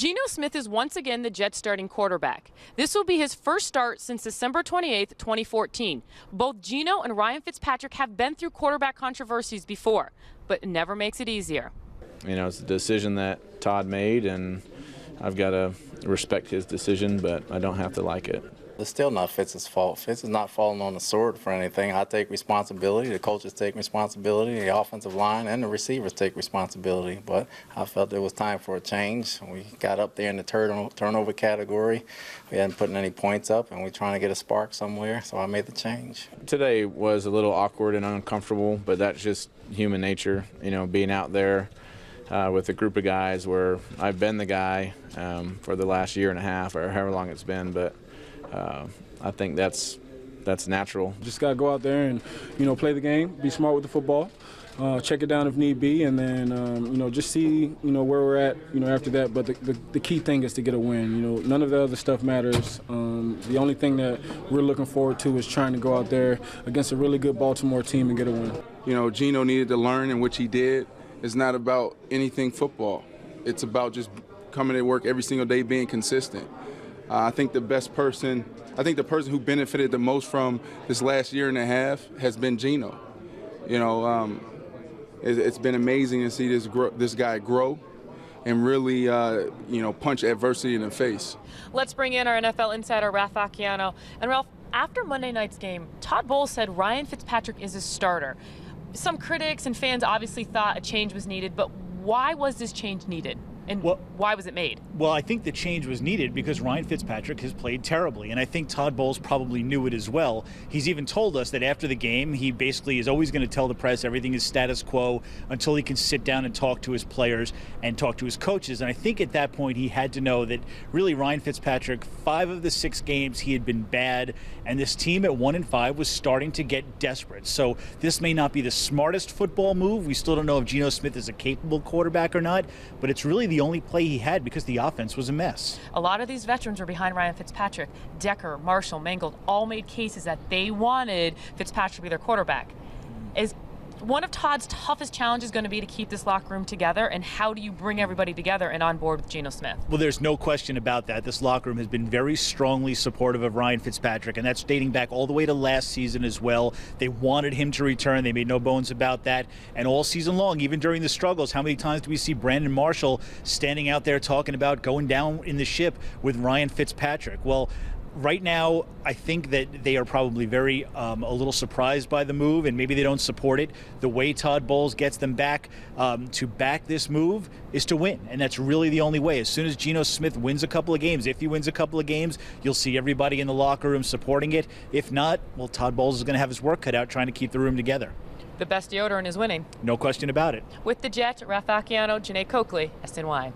Geno Smith is once again the Jets' starting quarterback. This will be his first start since December 28, 2014. Both Geno and Ryan Fitzpatrick have been through quarterback controversies before, but it never makes it easier. You know, it's a decision that Todd made, and I've got to respect his decision, but I don't have to like it. It's still not Fitz's fault. Fitz is not falling on the sword for anything. I take responsibility. The coaches take responsibility. The offensive line and the receivers take responsibility. But I felt it was time for a change. We got up there in the turnover category. We hadn't put any points up, and we're trying to get a spark somewhere, so I made the change. Today was a little awkward and uncomfortable, but that's just human nature, you know, being out there with a group of guys where I've been the guy for the last year and a half or however long it's been, but I think that's natural. Just got to go out there and, you know, play the game, be smart with the football, check it down if need be, and then, you know, just see, you know, where we're at, you know, after that. But the key thing is to get a win. You know, none of the other stuff matters. The only thing that we're looking forward to is trying to go out there against a really good Baltimore team and get a win. You know, Geno needed to learn, and which he did. It's not about anything football. It's about just coming to work every single day, being consistent. I think the person who benefited the most from this last year and a half has been Geno. You know, it's been amazing to see this guy grow and really, you know, punch adversity in the face. Let's bring in our NFL insider, Ralph Acciano. And Ralph, after Monday night's game, Todd Bowles said Ryan Fitzpatrick is a starter. Some critics and fans obviously thought a change was needed, but why was this change needed? And why was it made? Well, I think the change was needed because Ryan Fitzpatrick has played terribly, and I think Todd Bowles probably knew it as well. He's even told us that after the game, he basically is always going to tell the press everything is status quo until he can sit down and talk to his players and talk to his coaches. And I think at that point he had to know that really Ryan Fitzpatrick, 5 of the 6 games he had been bad, and this team at 1-5 was starting to get desperate. So this may not be the smartest football move. We still don't know if Geno Smith is a capable quarterback or not, but it's really the only play he had because the offense was a mess. A lot of these veterans were behind Ryan Fitzpatrick. Decker, Marshall, Mangold all made cases that they wanted Fitzpatrick to be their quarterback. Is one of Todd's toughest challenges going to be to keep this locker room together, and how do you bring everybody together and on board with Geno Smith? Well, there's no question about that. This locker room has been very strongly supportive of Ryan Fitzpatrick, and that's dating back all the way to last season as well. They wanted him to return. They made no bones about that. And all season long, even during the struggles, how many times do we see Brandon Marshall standing out there talking about going down in the ship with Ryan Fitzpatrick? Well, right now, I think that they are probably very a little surprised by the move, and maybe they don't support it. The way Todd Bowles gets them back to back this move is to win, and that's really the only way. As soon as Geno Smith wins a couple of games, if he wins a couple of games, you'll see everybody in the locker room supporting it. If not, well, Todd Bowles is going to have his work cut out trying to keep the room together. The best deodorant is winning. No question about it. With the Jets, Ralph Acciano, Janae Coakley, SNY.